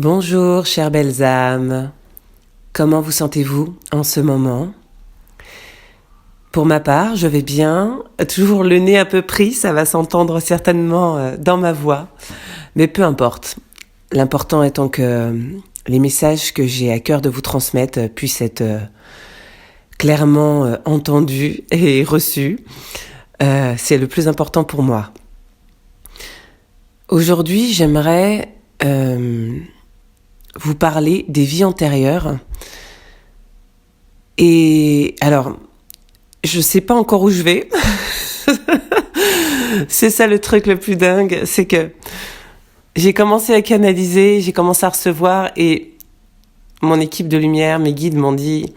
Bonjour, chères belles âmes. Comment vous sentez-vous en ce moment? Pour ma part, je vais bien. Toujours le nez un peu pris, ça va s'entendre certainement dans ma voix. Mais peu importe. L'important étant que les messages que j'ai à cœur de vous transmettre puissent être clairement entendus et reçus. C'est le plus important pour moi. Aujourd'hui, j'aimerais vous parler des vies antérieures. Et alors, je sais pas encore où je vais. C'est ça le truc le plus dingue, c'est que j'ai commencé à canaliser, j'ai commencé à recevoir et mon équipe de lumière, mes guides m'ont dit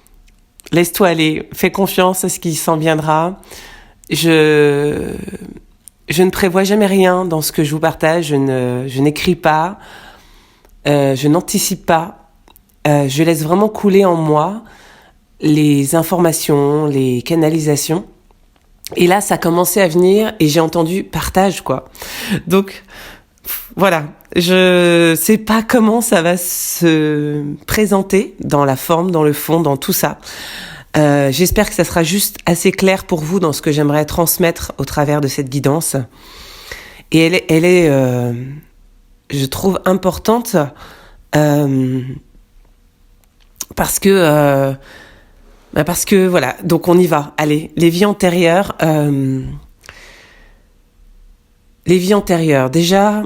« Laisse-toi aller, fais confiance à ce qui s'en viendra. » Je ne prévois jamais rien dans ce que je vous partage, je n'écris pas, je n'anticipe pas, je laisse vraiment couler en moi les informations, les canalisations. Et là, ça a commencé à venir et j'ai entendu partage, quoi. Donc, voilà. Je sais pas comment ça va se présenter dans la forme, dans le fond, dans tout ça. J'espère que ça sera juste assez clair pour vous dans ce que j'aimerais transmettre au travers de cette guidance. Et elle est je trouve, importante parce que voilà, donc on y va. Allez, les vies antérieures. Les vies antérieures. Déjà,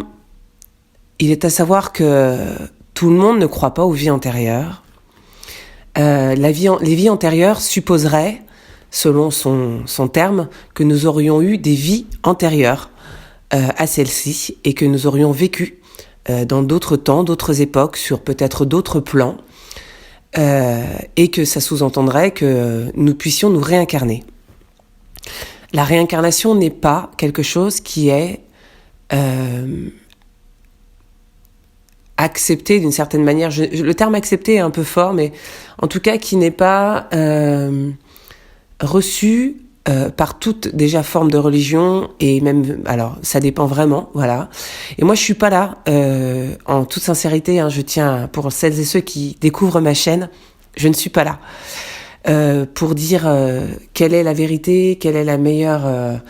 il est à savoir que tout le monde ne croit pas aux vies antérieures. Les vies antérieures supposeraient, selon son terme, que nous aurions eu des vies antérieures à celle-ci et que nous aurions vécu dans d'autres temps, d'autres époques, sur peut-être d'autres plans. Et que ça sous-entendrait que nous puissions nous réincarner. La réincarnation n'est pas quelque chose qui est accepté d'une certaine manière. Le terme accepté est un peu fort, mais en tout cas qui n'est pas reçu par toute déjà forme de religion et même, alors ça dépend vraiment, voilà. Et moi je suis pas là, en toute sincérité, je tiens, pour celles et ceux qui découvrent ma chaîne, je ne suis pas là pour dire quelle est la vérité, quelle est la meilleure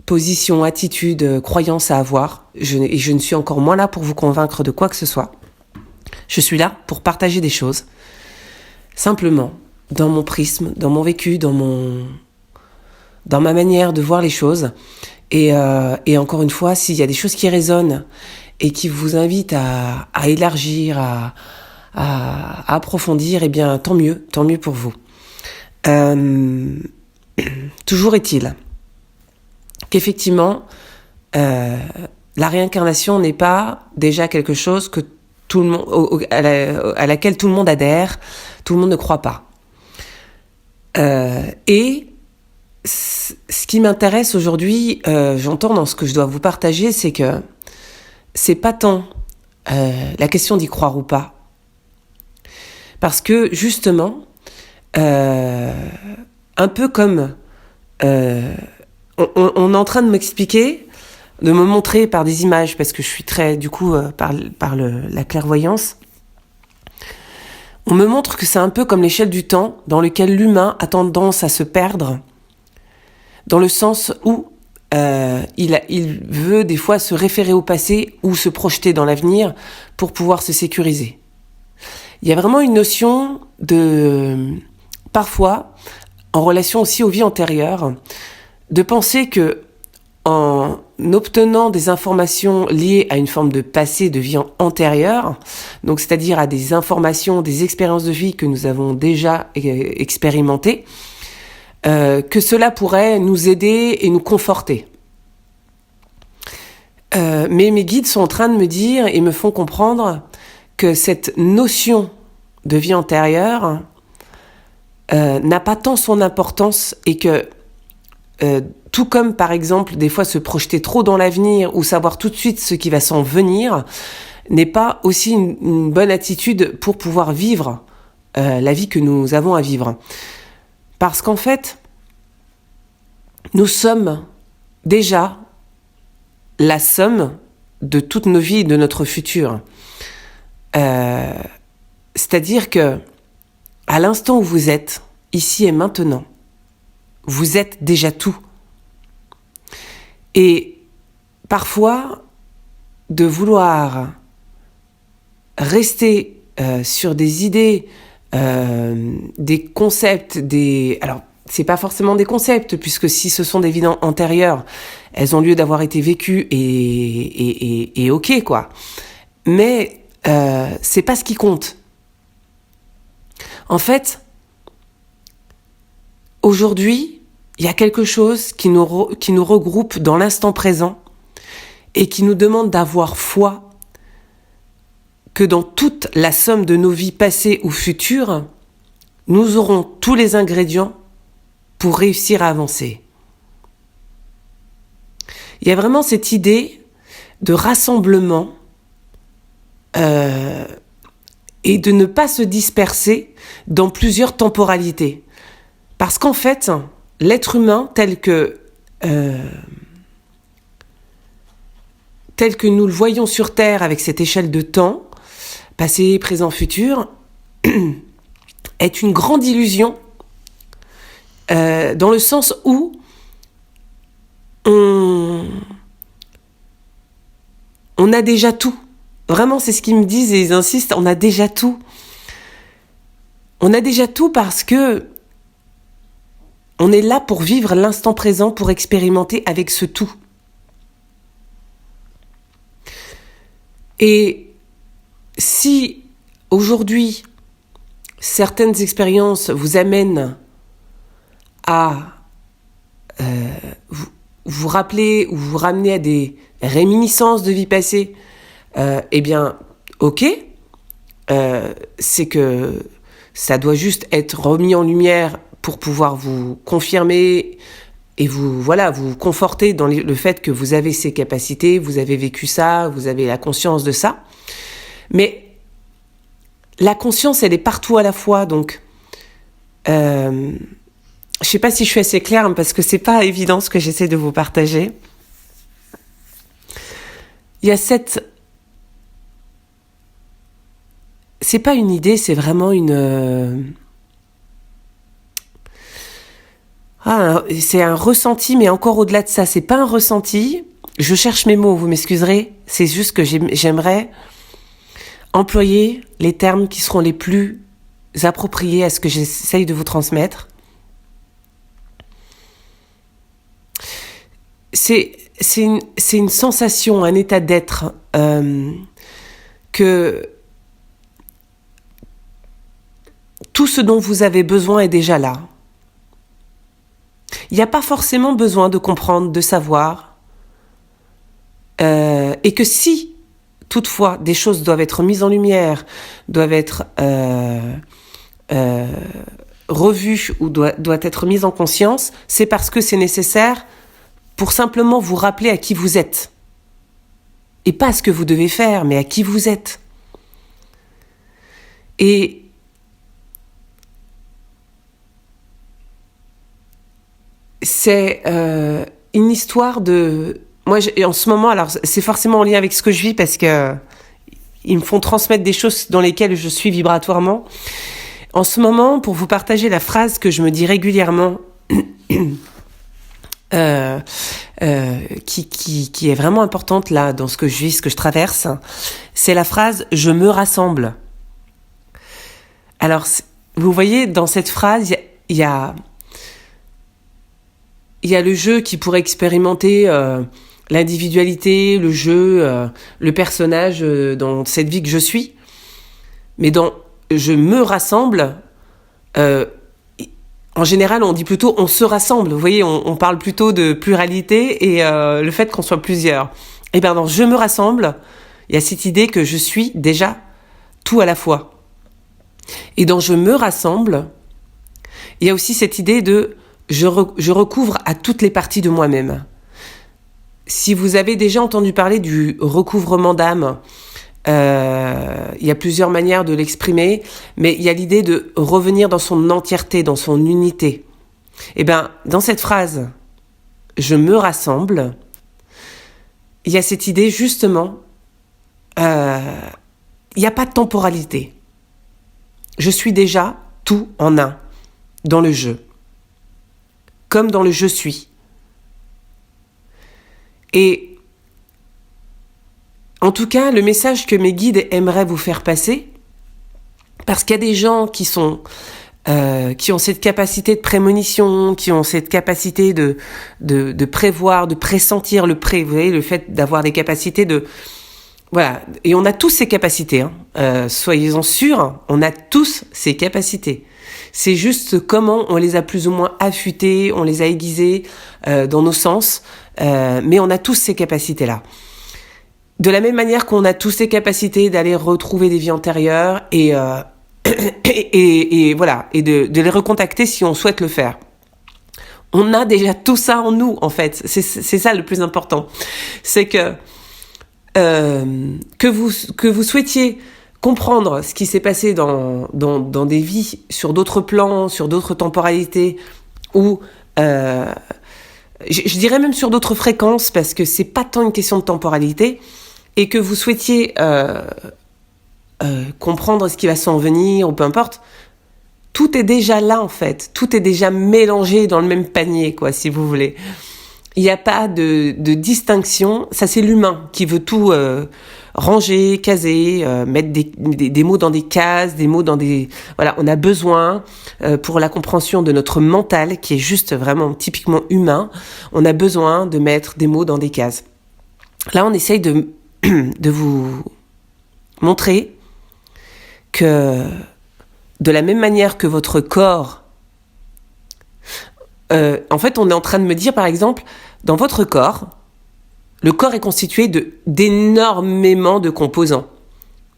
position, attitude, croyance à avoir. Et je ne suis encore moins là pour vous convaincre de quoi que ce soit. Je suis là pour partager des choses, simplement, dans mon prisme, dans mon vécu, dans ma manière de voir les choses. Et encore une fois, s'il y a des choses qui résonnent et qui vous invitent à élargir, à approfondir, eh bien, tant mieux pour vous. Toujours est-il qu'effectivement, la réincarnation n'est pas déjà quelque chose que tout le monde, à laquelle tout le monde adhère, tout le monde ne croit pas. Et ce qui m'intéresse aujourd'hui, j'entends dans ce que je dois vous partager, c'est que c'est pas tant la question d'y croire ou pas. Parce que justement, un peu comme on est en train de m'expliquer, de me montrer par des images, parce que je suis très, du coup, par la clairvoyance, on me montre que c'est un peu comme l'échelle du temps dans lequel l'humain a tendance à se perdre, dans le sens où il veut des fois se référer au passé ou se projeter dans l'avenir pour pouvoir se sécuriser. Il y a vraiment une notion de, parfois, en relation aussi aux vies antérieures, de penser que en obtenant des informations liées à une forme de passé, de vie antérieure, donc c'est-à-dire à des informations, des expériences de vie que nous avons déjà expérimentées, que cela pourrait nous aider et nous conforter. Mais mes guides sont en train de me dire et me font comprendre que cette notion de vie antérieure n'a pas tant son importance et que tout comme, par exemple, des fois se projeter trop dans l'avenir ou savoir tout de suite ce qui va s'en venir, n'est pas aussi une bonne attitude pour pouvoir vivre la vie que nous avons à vivre. Parce qu'en fait, nous sommes déjà la somme de toutes nos vies, de notre futur. C'est-à-dire que, à l'instant où vous êtes, ici et maintenant, vous êtes déjà tout. Et parfois, de vouloir rester sur des idées, des concepts, alors, c'est pas forcément des concepts, puisque si ce sont des vies antérieures, elles ont lieu d'avoir été vécues et ok, quoi. Mais c'est pas ce qui compte. En fait, aujourd'hui, il y a quelque chose qui nous regroupe dans l'instant présent et qui nous demande d'avoir foi que dans toute la somme de nos vies passées ou futures, nous aurons tous les ingrédients pour réussir à avancer. Il y a vraiment cette idée de rassemblement et de ne pas se disperser dans plusieurs temporalités. Parce qu'en fait, l'être humain tel que nous le voyons sur Terre avec cette échelle de temps, passé, présent, futur, est une grande illusion dans le sens où on a déjà tout. Vraiment, c'est ce qu'ils me disent et ils insistent, on a déjà tout. On a déjà tout parce que on est là pour vivre l'instant présent, pour expérimenter avec ce tout. Et si aujourd'hui, certaines expériences vous amènent à vous rappeler ou vous ramener à des réminiscences de vie passée, eh bien, ok, c'est que ça doit juste être remis en lumière pour pouvoir vous confirmer et vous conforter dans le fait que vous avez ces capacités, vous avez vécu ça, vous avez la conscience de ça. Mais la conscience, elle est partout à la fois, donc je sais pas si je suis assez claire parce que c'est pas évident ce que j'essaie de vous partager. Il y a c'est pas une idée, c'est vraiment c'est un ressenti, mais encore au-delà de ça, c'est pas un ressenti. Je cherche mes mots, vous m'excuserez. C'est juste que j'aimerais employer les termes qui seront les plus appropriés à ce que j'essaye de vous transmettre. C'est une sensation, un état d'être que tout ce dont vous avez besoin est déjà là. Il n'y a pas forcément besoin de comprendre, de savoir, et que si, toutefois, des choses doivent être mises en lumière, doivent être revues ou doivent être mises en conscience, c'est parce que c'est nécessaire pour simplement vous rappeler à qui vous êtes. Et pas ce que vous devez faire, mais à qui vous êtes. Et c'est une histoire de... Moi, en ce moment, alors c'est forcément en lien avec ce que je vis parce que ils me font transmettre des choses dans lesquelles je suis vibratoirement. En ce moment, pour vous partager la phrase que je me dis régulièrement, qui est vraiment importante là dans ce que je vis, ce que je traverse, c'est la phrase « je me rassemble ». Alors, vous voyez, dans cette phrase, il y a le jeu qui pourrait expérimenter l'individualité, le jeu, le personnage dans cette vie que je suis. Mais dans « je me rassemble », en général, on dit plutôt « on se rassemble ». Vous voyez, on parle plutôt de pluralité et le fait qu'on soit plusieurs. Et bien, dans « je me rassemble », il y a cette idée que je suis déjà tout à la fois. Et dans « je me rassemble », il y a aussi cette idée de je recouvre à toutes les parties de moi-même. Si vous avez déjà entendu parler du recouvrement d'âme, il y a plusieurs manières de l'exprimer, mais il y a l'idée de revenir dans son entièreté, dans son unité. Et bien, dans cette phrase « je me rassemble », il y a cette idée justement, il n'y a pas de temporalité. Je suis déjà tout en un dans le je, comme dans le je suis. Et en tout cas, le message que mes guides aimeraient vous faire passer, parce qu'il y a des gens qui ont cette capacité de prémonition, qui ont cette capacité de prévoir, de pressentir le pré. Vous voyez, le fait d'avoir des capacités de... Voilà, et on a tous ces capacités, soyez-en sûrs, on a tous ces capacités. C'est juste comment on les a plus ou moins affûtées, on les a aiguisées dans nos sens, mais on a tous ces capacités-là. De la même manière qu'on a tous ces capacités d'aller retrouver des vies antérieures et voilà, et de les recontacter si on souhaite le faire. On a déjà tout ça en nous, en fait. C'est ça le plus important. C'est que vous souhaitiez comprendre ce qui s'est passé dans des vies, sur d'autres plans, sur d'autres temporalités, ou je dirais même sur d'autres fréquences, parce que c'est pas tant une question de temporalité, et que vous souhaitiez comprendre ce qui va s'en venir, ou peu importe, tout est déjà là, en fait. Tout est déjà mélangé dans le même panier, quoi, si vous voulez. Il n'y a pas de distinction. Ça, c'est l'humain qui veut tout ranger, caser, mettre des mots dans des cases, des mots dans des... Voilà, on a besoin, pour la compréhension de notre mental, qui est juste vraiment typiquement humain, on a besoin de mettre des mots dans des cases. Là, on essaye de vous montrer que de la même manière que votre corps... en fait, on est en train de me dire, par exemple, dans votre corps, le corps est constitué d'énormément de composants.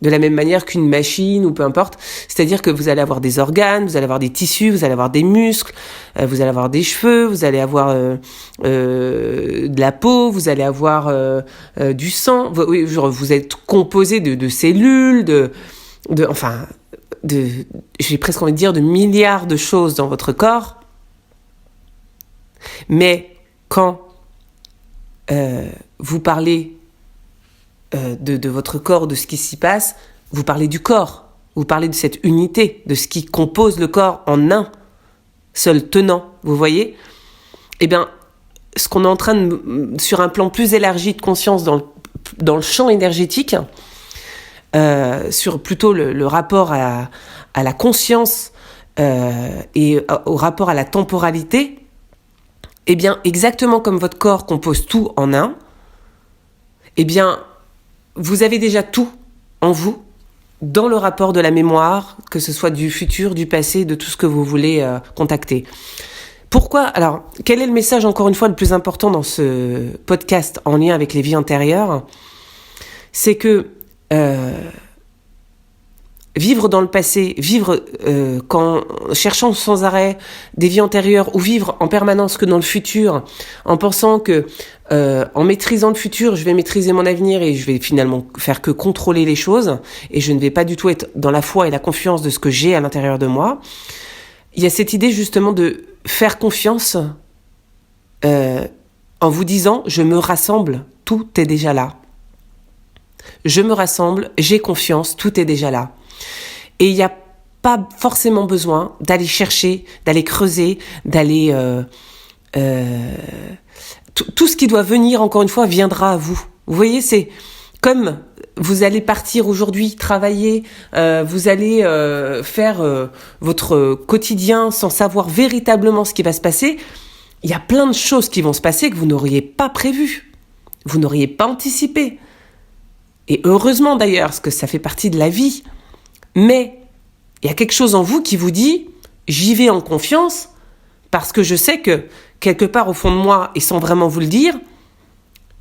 De la même manière qu'une machine ou peu importe. C'est-à-dire que vous allez avoir des organes, vous allez avoir des tissus, vous allez avoir des muscles, vous allez avoir des cheveux, vous allez avoir de la peau, vous allez avoir du sang. Vous êtes composé de cellules, j'ai presque envie de dire de milliards de choses dans votre corps. Mais quand vous parlez de votre corps, de ce qui s'y passe, vous parlez du corps, vous parlez de cette unité, de ce qui compose le corps en un seul tenant, vous voyez ? Eh bien, ce qu'on est en train de, sur un plan plus élargi de conscience dans le champ énergétique, sur plutôt le rapport à la conscience et au rapport à la temporalité, eh bien, exactement comme votre corps compose tout en un, eh bien, vous avez déjà tout en vous, dans le rapport de la mémoire, que ce soit du futur, du passé, de tout ce que vous voulez contacter. Pourquoi ? Alors, quel est le message, encore une fois, le plus important dans ce podcast en lien avec les vies antérieures ? C'est que vivre dans le passé, vivre cherchant sans arrêt des vies antérieures, ou vivre en permanence que dans le futur, en pensant que en maîtrisant le futur, je vais maîtriser mon avenir et je vais finalement faire que contrôler les choses, et je ne vais pas du tout être dans la foi et la confiance de ce que j'ai à l'intérieur de moi. Il y a cette idée justement de faire confiance en vous disant « je me rassemble, tout est déjà là ». Je me rassemble, j'ai confiance, tout est déjà là. Et il n'y a pas forcément besoin d'aller chercher, d'aller creuser, d'aller... tout ce qui doit venir, encore une fois, viendra à vous. Vous voyez, c'est comme vous allez partir aujourd'hui, travailler, vous allez faire votre quotidien sans savoir véritablement ce qui va se passer. Il y a plein de choses qui vont se passer que vous n'auriez pas prévues, vous n'auriez pas anticipé. Et heureusement d'ailleurs, parce que ça fait partie de la vie. Mais il y a quelque chose en vous qui vous dit « j'y vais en confiance » parce que je sais que quelque part au fond de moi, et sans vraiment vous le dire,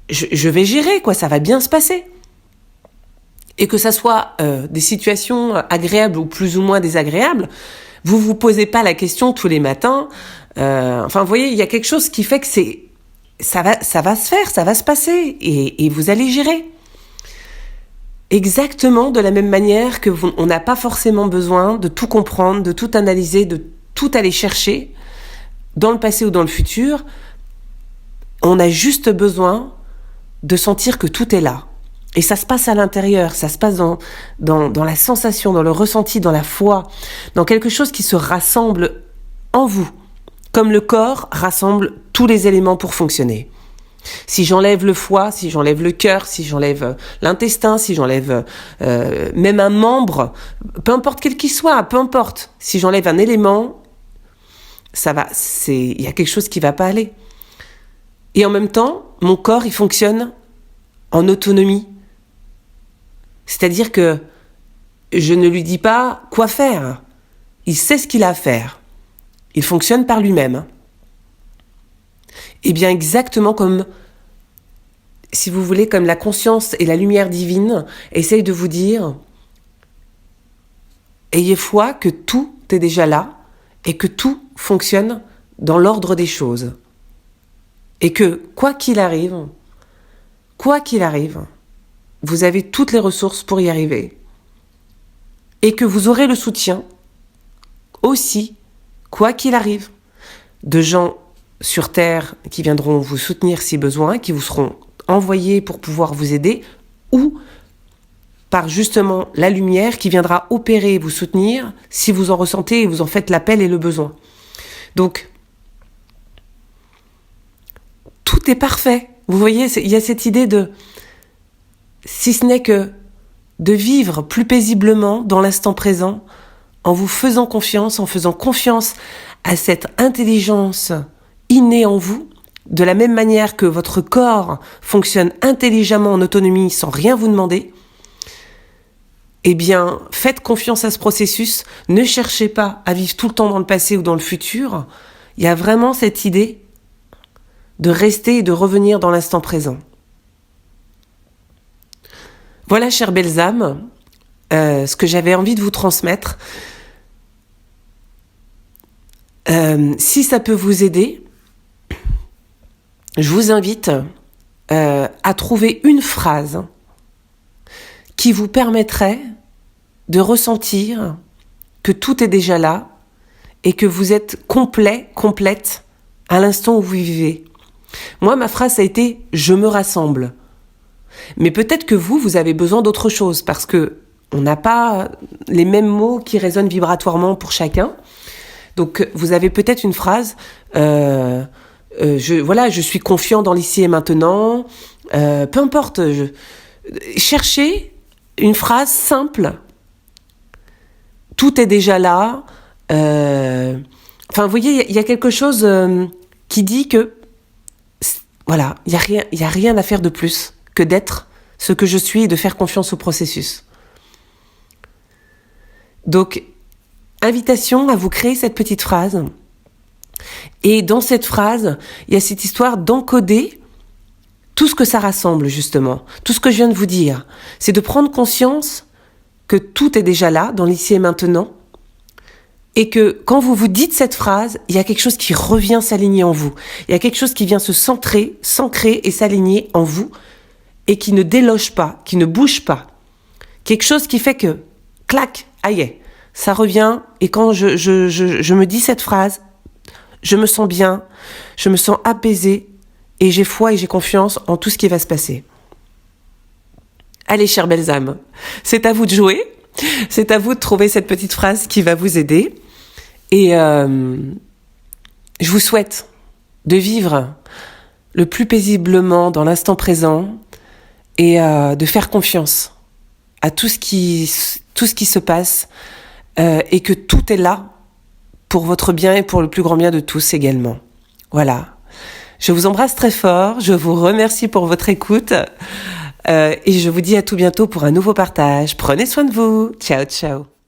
je vais gérer, quoi, ça va bien se passer. Et que ça soit des situations agréables ou plus ou moins désagréables, vous vous posez pas la question tous les matins. Vous voyez, il y a quelque chose qui fait que ça va se faire, ça va se passer, et vous allez gérer. Exactement de la même manière que on n'a pas forcément besoin de tout comprendre, de tout analyser, de tout aller chercher dans le passé ou dans le futur. On a juste besoin de sentir que tout est là. Et ça se passe à l'intérieur, ça se passe dans la sensation, dans le ressenti, dans la foi, dans quelque chose qui se rassemble en vous, comme le corps rassemble tous les éléments pour fonctionner. Si j'enlève le foie, si j'enlève le cœur, si j'enlève l'intestin, si j'enlève même un membre, peu importe quel qu'il soit, peu importe, si j'enlève un élément, il y a quelque chose qui va pas aller. Et en même temps, mon corps, il fonctionne en autonomie. C'est-à-dire que je ne lui dis pas quoi faire. Il sait ce qu'il a à faire. Il fonctionne par lui-même. Et bien exactement comme, si vous voulez, comme la conscience et la lumière divine essayent de vous dire, ayez foi que tout est déjà là et que tout fonctionne dans l'ordre des choses. Et que, quoi qu'il arrive, vous avez toutes les ressources pour y arriver. Et que vous aurez le soutien aussi, quoi qu'il arrive, de gens sur Terre qui viendront vous soutenir si besoin, qui vous seront envoyés pour pouvoir vous aider, ou par justement la lumière qui viendra opérer et vous soutenir si vous en ressentez et vous en faites l'appel et le besoin. Donc, tout est parfait. Vous voyez, il y a cette idée de, si ce n'est que de vivre plus paisiblement dans l'instant présent, en vous faisant confiance, en faisant confiance à cette intelligence innée en vous, de la même manière que votre corps fonctionne intelligemment en autonomie sans rien vous demander, eh bien, faites confiance à ce processus, ne cherchez pas à vivre tout le temps dans le passé ou dans le futur. Il y a vraiment cette idée de rester et de revenir dans l'instant présent. Voilà, chères belles âmes, ce que j'avais envie de vous transmettre. Si ça peut vous aider, je vous invite à trouver une phrase qui vous permettrait de ressentir que tout est déjà là et que vous êtes complet, complète à l'instant où vous vivez. Moi, ma phrase a été « je me rassemble ». Mais peut-être que vous avez besoin d'autre chose parce que on n'a pas les mêmes mots qui résonnent vibratoirement pour chacun. Donc, vous avez peut-être une phrase je suis confiant dans l'ici et maintenant. Peu importe. Cherchez une phrase simple. Tout est déjà là. Vous voyez, il y a quelque chose qui dit que voilà, il y a rien à faire de plus que d'être ce que je suis et de faire confiance au processus. Donc, invitation à vous créer cette petite phrase. Et dans cette phrase, il y a cette histoire d'encoder tout ce que ça rassemble, justement. Tout ce que je viens de vous dire. C'est de prendre conscience que tout est déjà là, dans l'ici et maintenant. Et que quand vous vous dites cette phrase, il y a quelque chose qui revient s'aligner en vous. Il y a quelque chose qui vient se centrer, s'ancrer et s'aligner en vous. Et qui ne déloge pas, qui ne bouge pas. Quelque chose qui fait que, clac, aïe, ça revient. Et quand je me dis cette phrase, je me sens bien, je me sens apaisée et j'ai foi et j'ai confiance en tout ce qui va se passer. Allez, chères belles âmes, c'est à vous de jouer, c'est à vous de trouver cette petite phrase qui va vous aider. Et je vous souhaite de vivre le plus paisiblement dans l'instant présent et de faire confiance à tout ce qui se passe et que tout est là pour votre bien et pour le plus grand bien de tous également. Voilà. Je vous embrasse très fort, je vous remercie pour votre écoute et je vous dis à tout bientôt pour un nouveau partage. Prenez soin de vous. Ciao, ciao.